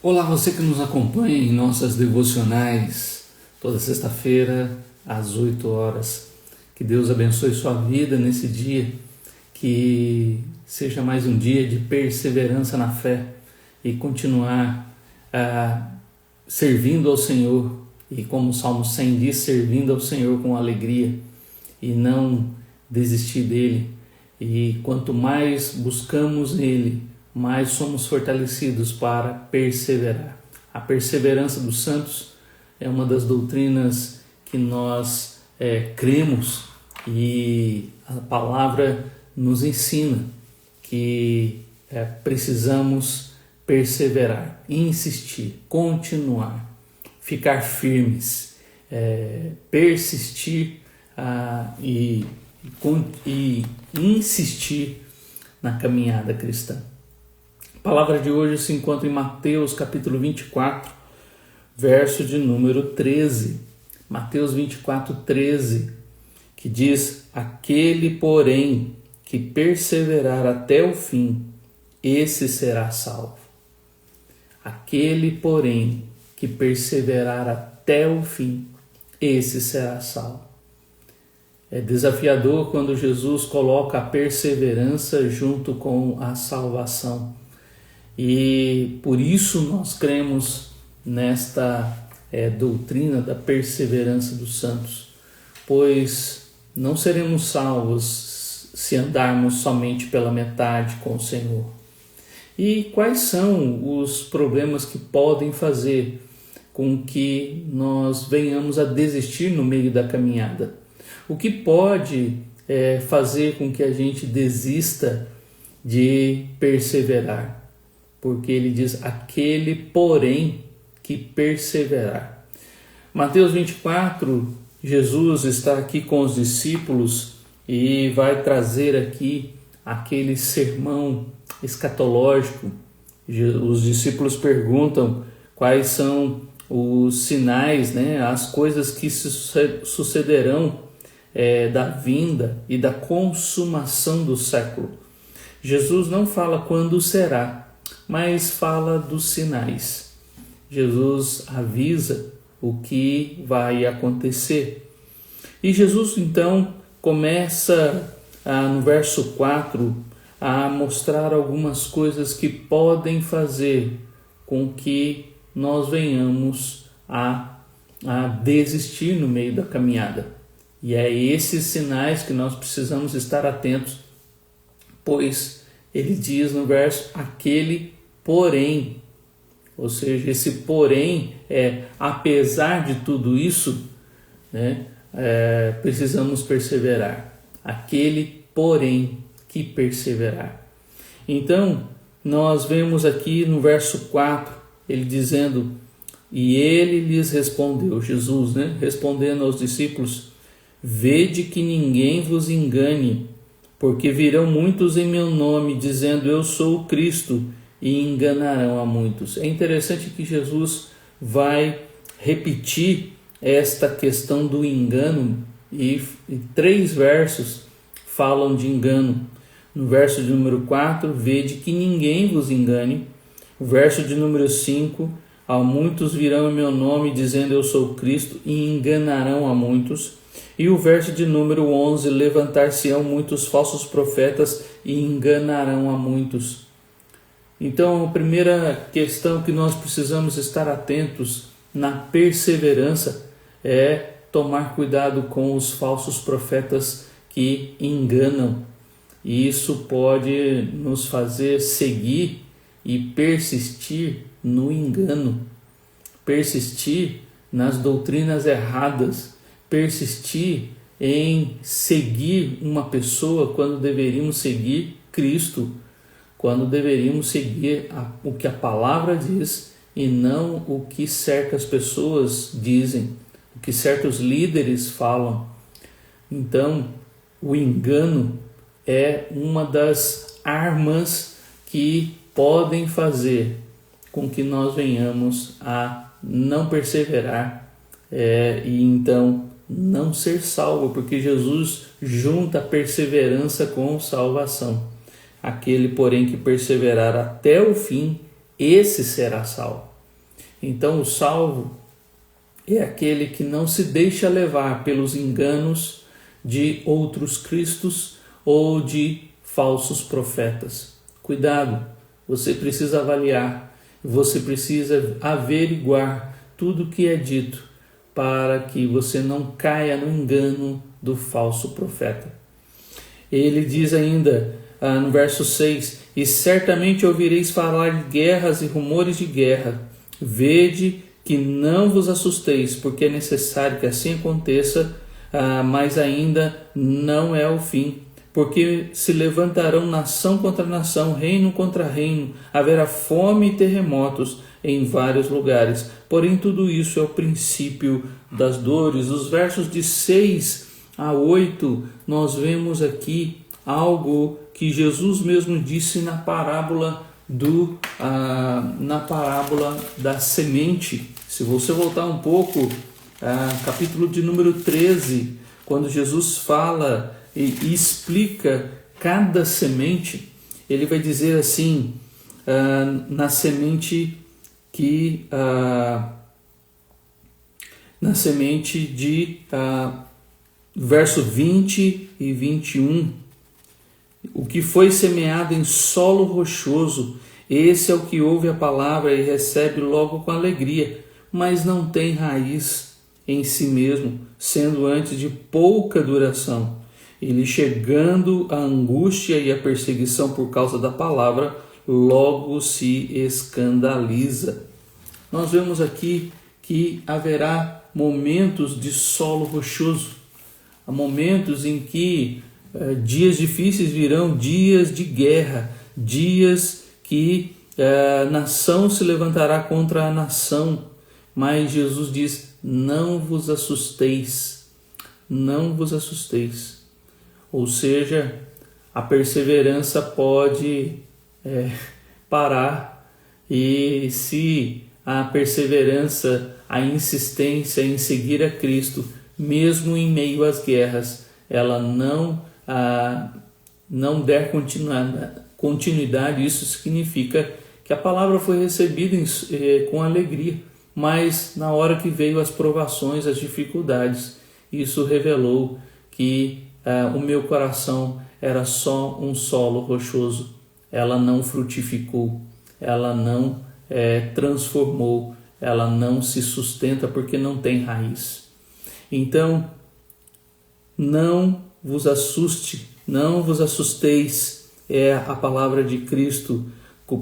Olá, você que nos acompanha em nossas devocionais toda sexta-feira às 8 horas. Que Deus abençoe sua vida nesse dia, que seja mais um dia de perseverança na fé e continuar servindo ao Senhor. E como o Salmo 100 diz, servindo ao Senhor com alegria e não desistir dele. E quanto mais buscamos nele, mais somos fortalecidos para perseverar. A perseverança dos santos é uma das doutrinas que nós cremos, e a palavra nos ensina que precisamos perseverar, insistir, continuar, ficar firmes, persistir e insistir na caminhada cristã. A palavra de hoje se encontra em Mateus capítulo 24, verso de número 13. Mateus 24, 13, que diz: aquele, porém, que perseverar até o fim, esse será salvo. Aquele, porém, que perseverar até o fim, esse será salvo. É desafiador quando Jesus coloca a perseverança junto com a salvação. E por isso nós cremos nesta doutrina da perseverança dos santos, pois não seremos salvos se andarmos somente pela metade com o Senhor. E quais são os problemas que podem fazer com que nós venhamos a desistir no meio da caminhada? O que pode fazer com que a gente desista de perseverar? Porque ele diz, aquele, porém, que perseverar. Mateus 24, Jesus está aqui com os discípulos e vai trazer aqui aquele sermão escatológico. Os discípulos perguntam quais são os sinais, as coisas que sucederão da vinda e da consumação do século. Jesus não fala quando será, mas fala dos sinais. Jesus avisa o que vai acontecer. E Jesus então começa no verso 4 a mostrar algumas coisas que podem fazer com que nós venhamos a desistir no meio da caminhada. E é esses sinais que nós precisamos estar atentos, pois ele diz no verso, aquele porém, ou seja, esse porém apesar de tudo isso, precisamos perseverar. Aquele porém que perseverar. Então, nós vemos aqui no verso 4, ele dizendo, e ele lhes respondeu, Jesus, respondendo aos discípulos, vede que ninguém vos engane, porque virão muitos em meu nome, dizendo eu sou o Cristo, e enganarão a muitos. É interessante que Jesus vai repetir esta questão do engano, e 3 versos falam de engano. No verso de número 4, vede que ninguém vos engane. O verso de número 5, a muitos virão em meu nome, dizendo eu sou o Cristo, e enganarão a muitos. E o verso de número 11, levantar-se-ão muitos falsos profetas e enganarão a muitos. Então, a primeira questão que nós precisamos estar atentos na perseverança é tomar cuidado com os falsos profetas que enganam. E isso pode nos fazer seguir e persistir no engano, persistir nas doutrinas erradas, persistir em seguir uma pessoa quando deveríamos seguir Cristo, quando deveríamos seguir o que a palavra diz e não o que certas pessoas dizem, o que certos líderes falam. Então, o engano é uma das armas que podem fazer com que nós venhamos a não perseverar e então não ser salvo, porque Jesus junta a perseverança com salvação. Aquele, porém, que perseverar até o fim, esse será salvo. Então o salvo é aquele que não se deixa levar pelos enganos de outros cristos ou de falsos profetas. Cuidado, você precisa avaliar, você precisa averiguar tudo o que é dito para que você não caia no engano do falso profeta. Ele diz ainda no verso 6: e certamente ouvireis falar de guerras e rumores de guerra. Vede que não vos assusteis, porque é necessário que assim aconteça, mas ainda não é o fim. Porque se levantarão nação contra nação, reino contra reino, haverá fome e terremotos em vários lugares. Porém, tudo isso é o princípio das dores. Os versos de 6 a 8, nós vemos aqui algo que Jesus mesmo disse na parábola da semente. Se você voltar um pouco, capítulo de número 13, quando Jesus fala e explica cada semente, ele vai dizer assim, na semente de verso 20 e 21, o que foi semeado em solo rochoso, esse é o que ouve a palavra e recebe logo com alegria, mas não tem raiz em si mesmo, sendo antes de pouca duração. Ele, chegando a angústia e a perseguição por causa da palavra, logo se escandaliza. Nós vemos aqui que haverá momentos de solo rochoso, há momentos em que dias difíceis virão, dias de guerra, dias que nação se levantará contra a nação, mas Jesus diz: não vos assusteis, não vos assusteis. Ou seja, a perseverança pode parar, e se a perseverança, a insistência em seguir a Cristo, mesmo em meio às guerras, ela não der continuidade, isso significa que a palavra foi recebida com alegria, mas na hora que veio as provações, as dificuldades, isso revelou que o meu coração era só um solo rochoso. Ela não frutificou, ela não transformou, ela não se sustenta porque não tem raiz. Então, não vos assuste, não vos assusteis, é a palavra de Cristo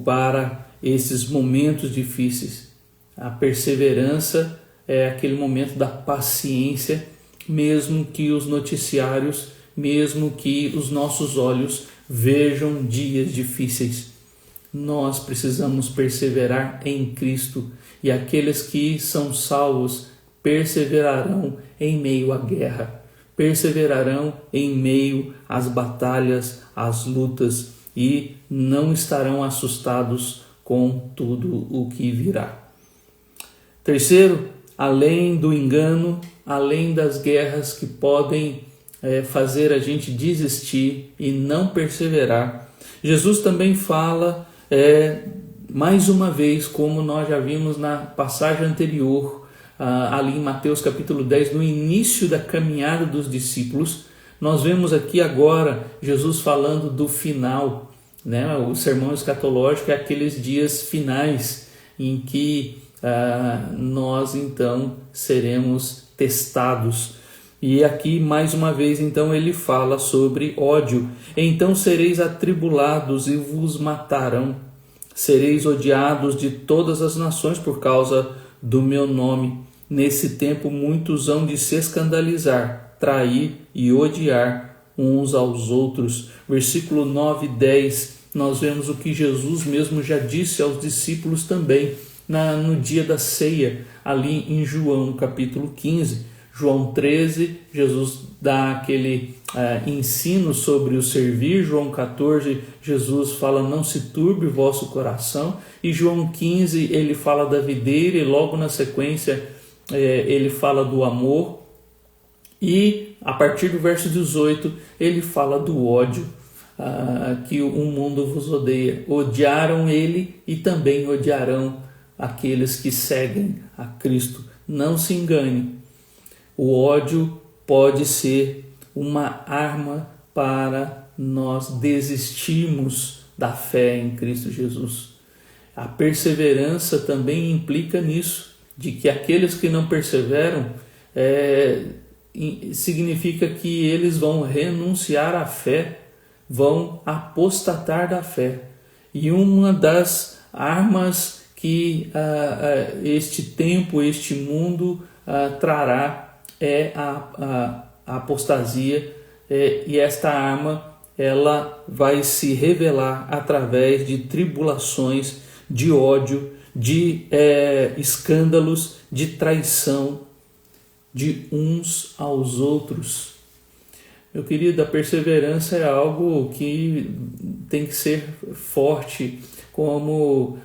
para esses momentos difíceis. A perseverança é aquele momento da paciência, mesmo que os noticiários, mesmo que os nossos olhos vejam dias difíceis. Nós precisamos perseverar em Cristo, e aqueles que são salvos perseverarão em meio à guerra, perseverarão em meio às batalhas, às lutas, e não estarão assustados com tudo o que virá. Terceiro, além do engano, além das guerras que podem fazer a gente desistir e não perseverar, Jesus também fala mais uma vez, como nós já vimos na passagem anterior, ali em Mateus capítulo 10, no início da caminhada dos discípulos. Nós vemos aqui agora Jesus falando do final, né? O sermão escatológico é aqueles dias finais em que nós então seremos testados. E aqui mais uma vez então ele fala sobre ódio. Então sereis atribulados e vos matarão, sereis odiados de todas as nações por causa do meu nome. Nesse tempo muitos hão de se escandalizar, trair e odiar uns aos outros. Versículo 9 e 10, nós vemos o que Jesus mesmo já disse aos discípulos também no dia da ceia, ali em João capítulo 15. João 13, Jesus dá aquele ensino sobre o servir. João 14, Jesus fala: não se turbe o vosso coração. E João 15, ele fala da videira, e logo na sequência ele fala do amor. E a partir do verso 18, ele fala do ódio, que o mundo vos odeia. Odiaram ele e também odiarão aqueles que seguem a Cristo. Não se engane, o ódio pode ser uma arma para nós desistirmos da fé em Cristo Jesus. A perseverança também implica nisso, de que aqueles que não perseveram, significa que eles vão renunciar à fé, vão apostatar da fé. E uma das armas que este tempo, este mundo trará é a apostasia, e esta arma ela vai se revelar através de tribulações, de ódio, de escândalos, de traição de uns aos outros. Meu querido, a perseverança é algo que tem que ser forte, como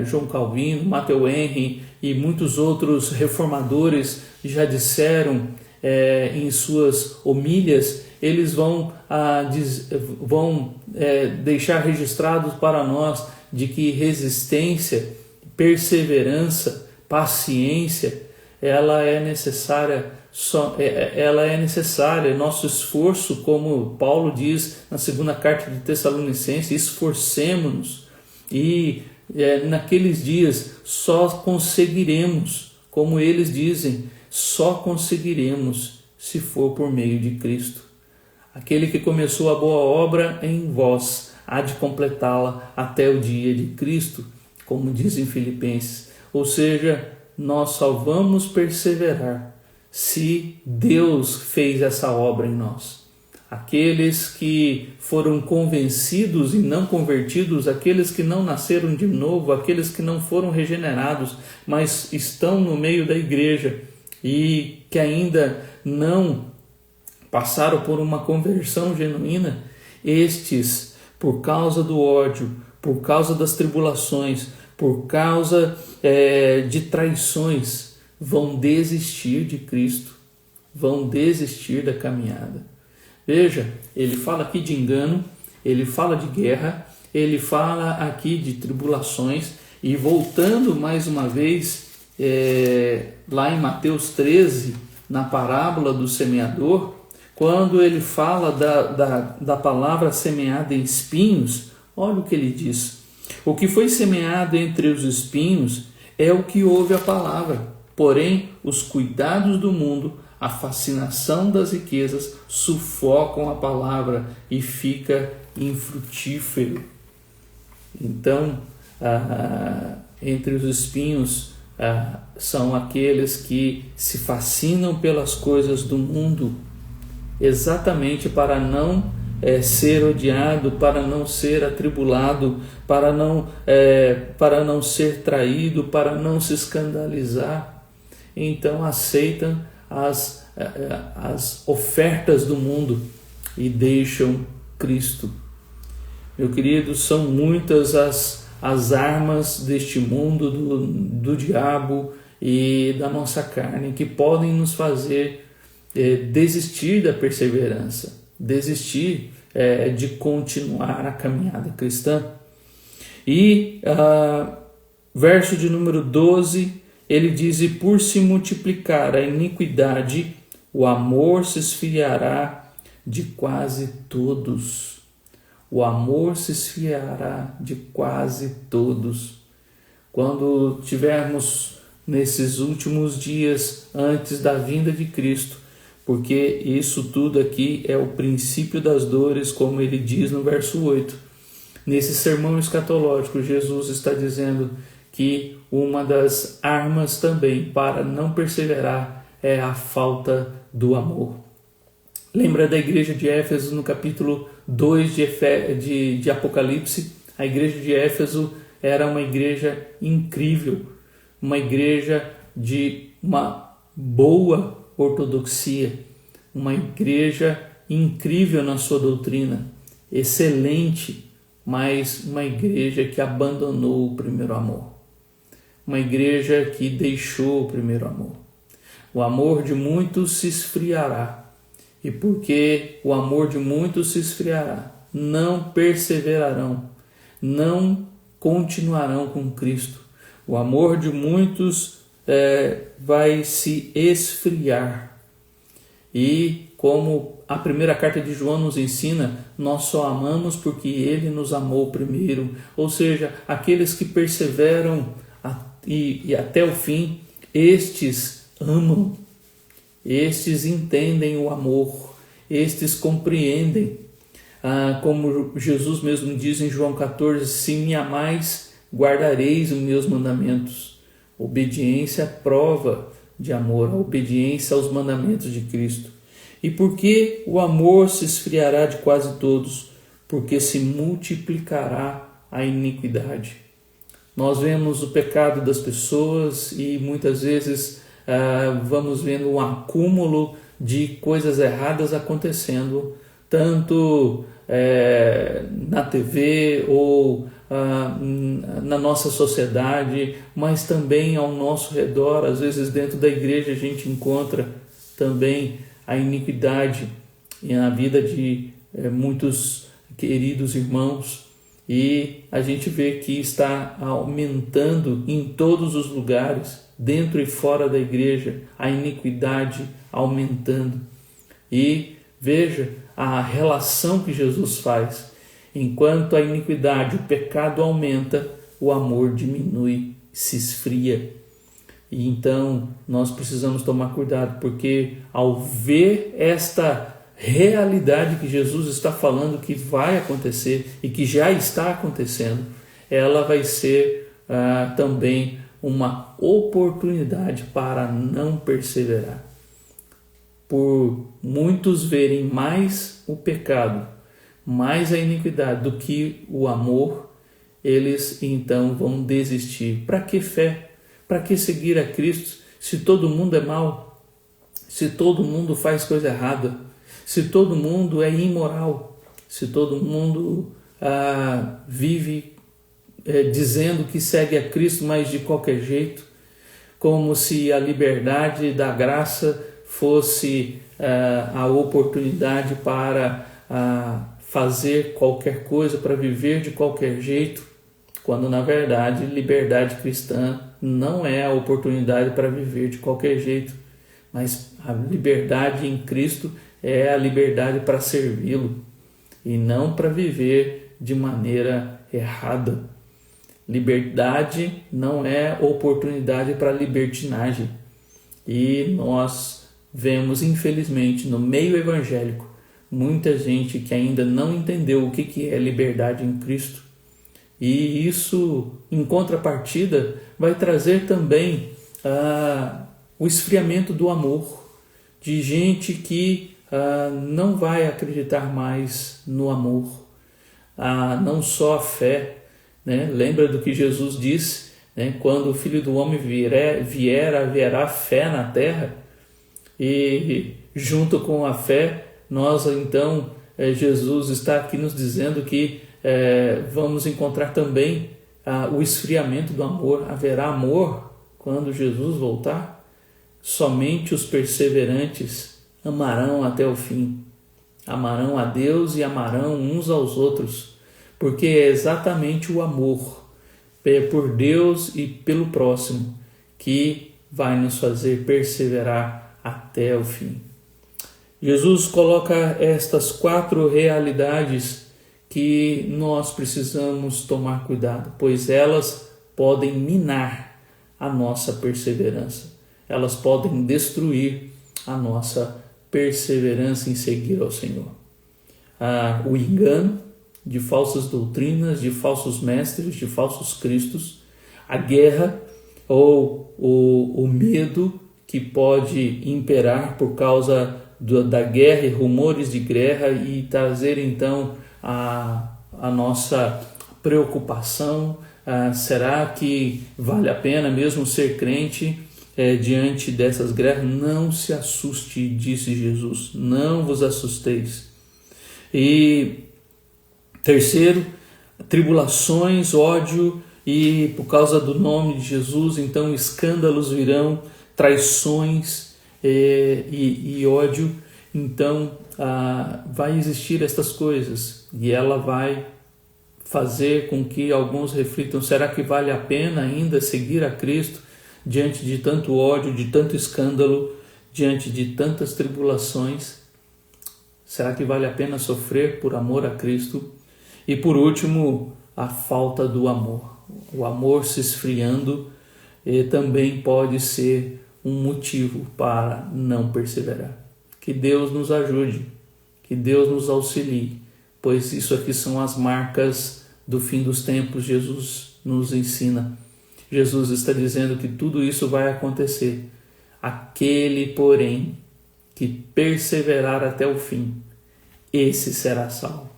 João Calvino, Matteo Henry e muitos outros reformadores já disseram em suas homílias. Eles vão deixar registrados para nós de que resistência, perseverança, paciência, ela é necessária. Nosso esforço, como Paulo diz na segunda carta de Tessalonicenses, esforcemo-nos, e naqueles dias só conseguiremos, como eles dizem, só conseguiremos se for por meio de Cristo. Aquele que começou a boa obra em vós há de completá-la até o dia de Cristo, como diz em Filipenses. Ou seja, nós só vamos perseverar se Deus fez essa obra em nós. Aqueles que foram convencidos e não convertidos, aqueles que não nasceram de novo, aqueles que não foram regenerados, mas estão no meio da igreja e que ainda não passaram por uma conversão genuína, estes, por causa do ódio, por causa das tribulações, por causa de traições, vão desistir de Cristo, vão desistir da caminhada. Veja, ele fala aqui de engano, ele fala de guerra, ele fala aqui de tribulações, e voltando mais uma vez lá em Mateus 13, na parábola do semeador, quando ele fala da palavra semeada em espinhos, olha o que ele diz: o que foi semeado entre os espinhos é o que ouve a palavra, porém os cuidados do mundo, a fascinação das riquezas sufocam a palavra e fica infrutífero. Então, entre os espinhos são aqueles que se fascinam pelas coisas do mundo, exatamente para não ser odiado, para não ser atribulado, para não ser traído, para não se escandalizar. Então aceitam as ofertas do mundo e deixam Cristo. Meu querido, são muitas as armas deste mundo, do diabo e da nossa carne, que podem nos fazer desistir da perseverança, desistir de continuar a caminhada cristã. E verso de número 12, ele diz: e por se multiplicar a iniquidade, o amor se esfriará de quase todos. O amor se esfriará de quase todos. Quando tivermos nesses últimos dias antes da vinda de Cristo, porque isso tudo aqui é o princípio das dores, como ele diz no verso 8. Nesse sermão escatológico, Jesus está dizendo que uma das armas também para não perseverar é a falta do amor. Lembra da igreja de Éfeso no capítulo 2 de Apocalipse? A igreja de Éfeso era uma igreja incrível, uma igreja de uma boa ortodoxia, uma igreja incrível na sua doutrina, excelente, mas uma igreja que abandonou o primeiro amor, uma igreja que deixou o primeiro amor. O amor de muitos se esfriará, e porque o amor de muitos se esfriará, não perseverarão, não continuarão com Cristo, O amor de muitos vai se esfriar. E como a primeira carta de João nos ensina, nós só amamos porque ele nos amou primeiro. Ou seja, aqueles que perseveram e até o fim, estes amam, estes entendem o amor, estes compreendem. Como Jesus mesmo diz em João 14, se me amais, guardareis os meus mandamentos. Obediência é prova de amor, a obediência aos mandamentos de Cristo. E por que o amor se esfriará de quase todos? Porque se multiplicará a iniquidade. Nós vemos o pecado das pessoas e muitas vezes vamos vendo um acúmulo de coisas erradas acontecendo, tanto na TV ou na nossa sociedade, mas também ao nosso redor. Às vezes dentro da igreja a gente encontra também a iniquidade na vida de muitos queridos irmãos, e a gente vê que está aumentando em todos os lugares, dentro e fora da igreja, a iniquidade aumentando. E veja a relação que Jesus faz. Enquanto a iniquidade, o pecado aumenta, o amor diminui, se esfria. E então nós precisamos tomar cuidado, porque ao ver esta realidade que Jesus está falando que vai acontecer e que já está acontecendo, ela vai ser também uma oportunidade para não perseverar. Por muitos verem mais o pecado, mais a iniquidade do que o amor, eles então vão desistir. Para que fé? Para que seguir a Cristo se todo mundo é mau? Se todo mundo faz coisa errada? Se todo mundo é imoral? Se todo mundo vive dizendo que segue a Cristo, mas de qualquer jeito? Como se a liberdade da graça fosse a oportunidade para fazer qualquer coisa, para viver de qualquer jeito, quando na verdade liberdade cristã não é a oportunidade para viver de qualquer jeito, mas a liberdade em Cristo é a liberdade para servi-lo e não para viver de maneira errada. Liberdade não é oportunidade para libertinagem. E nós vemos, infelizmente, no meio evangélico, muita gente que ainda não entendeu o que é liberdade em Cristo. E isso, em contrapartida, vai trazer também o esfriamento do amor, de gente que não vai acreditar mais no amor, não só a fé. Né? Lembra do que Jesus disse, né? Quando o Filho do Homem vier, haverá fé na terra, e junto com a fé, nós então, Jesus está aqui nos dizendo que vamos encontrar também o esfriamento do amor. Haverá amor quando Jesus voltar? Somente os perseverantes amarão até o fim, amarão a Deus e amarão uns aos outros, porque é exatamente o amor por Deus e pelo próximo que vai nos fazer perseverar até o fim. Jesus coloca estas 4 realidades que nós precisamos tomar cuidado, pois elas podem minar a nossa perseverança, elas podem destruir a nossa perseverança em seguir ao Senhor. O engano de falsas doutrinas, de falsos mestres, de falsos cristos, a guerra ou o medo que pode imperar por causa da guerra e rumores de guerra e trazer então a nossa preocupação. Será que vale a pena mesmo ser crente diante dessas guerras? Não se assuste, disse Jesus, não vos assusteis. E terceiro, tribulações, ódio, e por causa do nome de Jesus, então escândalos virão, traições e ódio. Então vai existir estas coisas e ela vai fazer com que alguns reflitam: será que vale a pena ainda seguir a Cristo diante de tanto ódio, de tanto escândalo, diante de tantas tribulações? Será que vale a pena sofrer por amor a Cristo? E por último, a falta do amor. O amor se esfriando também pode ser um motivo para não perseverar. Que Deus nos ajude, que Deus nos auxilie, pois isso aqui são as marcas do fim dos tempos. Jesus nos ensina. Jesus está dizendo que tudo isso vai acontecer. Aquele, porém, que perseverar até o fim, esse será salvo.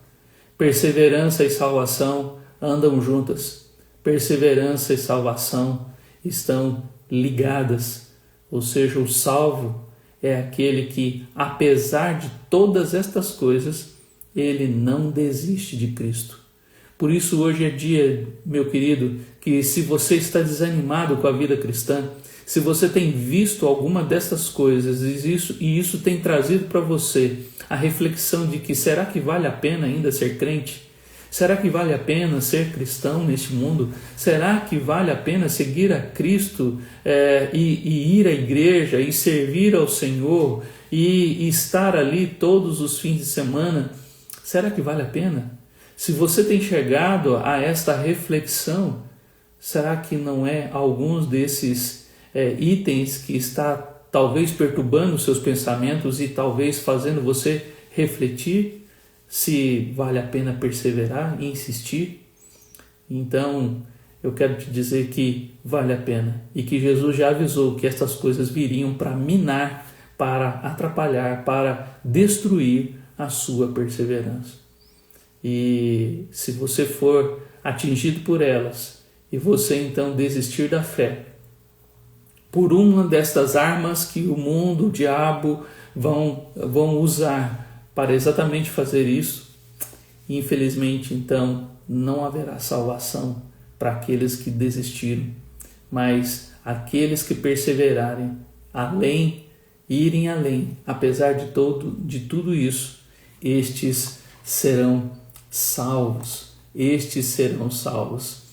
Perseverança e salvação andam juntas. Perseverança e salvação estão ligadas. Ou seja, o salvo é aquele que, apesar de todas estas coisas, ele não desiste de Cristo. Por isso hoje é dia, meu querido, que se você está desanimado com a vida cristã, se você tem visto alguma dessas coisas e isso tem trazido para você a reflexão de que será que vale a pena ainda ser crente? Será que vale a pena ser cristão neste mundo? Será que vale a pena seguir a Cristo e ir à igreja e servir ao Senhor e estar ali todos os fins de semana? Será que vale a pena? Se você tem chegado a esta reflexão, será que não é alguns desses itens que está talvez perturbando os seus pensamentos e talvez fazendo você refletir se vale a pena perseverar e insistir? Então, eu quero te dizer que vale a pena e que Jesus já avisou que estas coisas viriam para minar, para atrapalhar, para destruir a sua perseverança. E se você for atingido por elas e você então desistir da fé, por uma destas armas que o mundo, o diabo vão usar para exatamente fazer isso, infelizmente então não haverá salvação para aqueles que desistiram, mas aqueles que perseverarem, irem além, apesar de tudo isso, estes serão salvos. Estes serão salvos.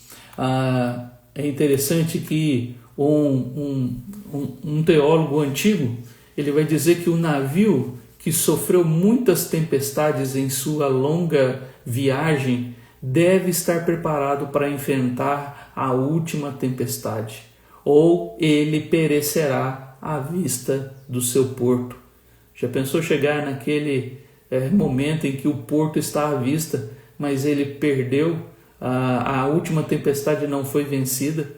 É interessante que um teólogo antigo, ele vai dizer que o navio que sofreu muitas tempestades em sua longa viagem deve estar preparado para enfrentar a última tempestade, ou ele perecerá à vista do seu porto. Já pensou chegar naquele momento em que o porto está à vista, mas ele perdeu, a última tempestade não foi vencida?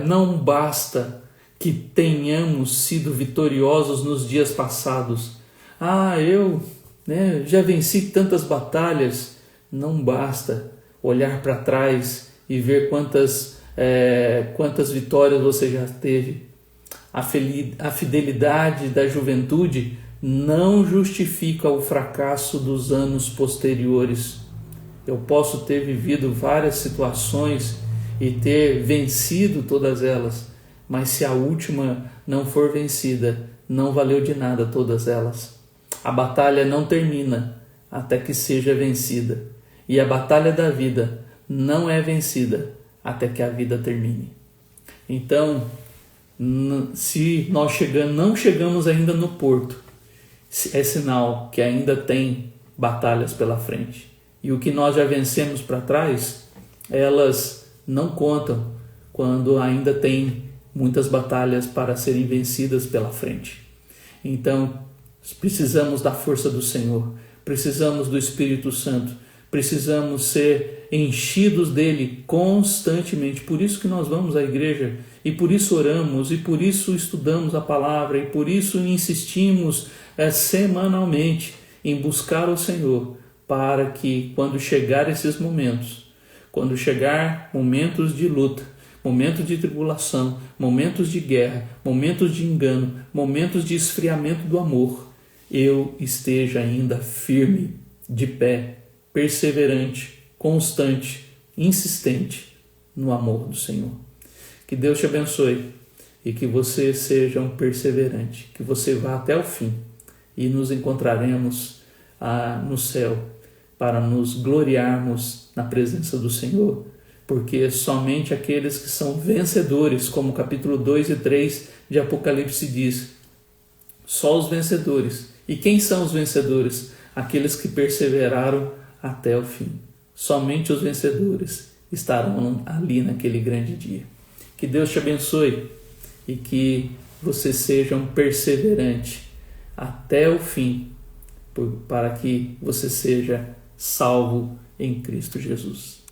Não basta que tenhamos sido vitoriosos nos dias passados. Eu já venci tantas batalhas. Não basta olhar para trás e ver quantas vitórias você já teve. A fidelidade da juventude não justifica o fracasso dos anos posteriores. Eu posso ter vivido várias situações e ter vencido todas elas, mas se a última não for vencida, não valeu de nada todas elas. A batalha não termina até que seja vencida, e a batalha da vida não é vencida até que a vida termine. Então, se nós não chegamos ainda no porto, é sinal que ainda tem batalhas pela frente. E o que nós já vencemos para trás, elas não contam quando ainda tem muitas batalhas para serem vencidas pela frente. Então, precisamos da força do Senhor, precisamos do Espírito Santo, precisamos ser enchidos dele constantemente. Por isso que nós vamos à igreja, e por isso oramos, e por isso estudamos a palavra, e por isso insistimos semanalmente em buscar o Senhor, para que quando chegar esses momentos, quando chegar momentos de luta, momentos de tribulação, momentos de guerra, momentos de engano, momentos de esfriamento do amor, eu esteja ainda firme, de pé, perseverante, constante, insistente no amor do Senhor. Que Deus te abençoe e que você seja um perseverante, que você vá até o fim e nos encontraremos no céu para nos gloriarmos na presença do Senhor, porque somente aqueles que são vencedores, como o capítulo 2 e 3 de Apocalipse diz, só os vencedores. E quem são os vencedores? Aqueles que perseveraram até o fim. Somente os vencedores estarão ali naquele grande dia. Que Deus te abençoe e que você seja um perseverante até o fim, para que você seja salvo em Cristo Jesus.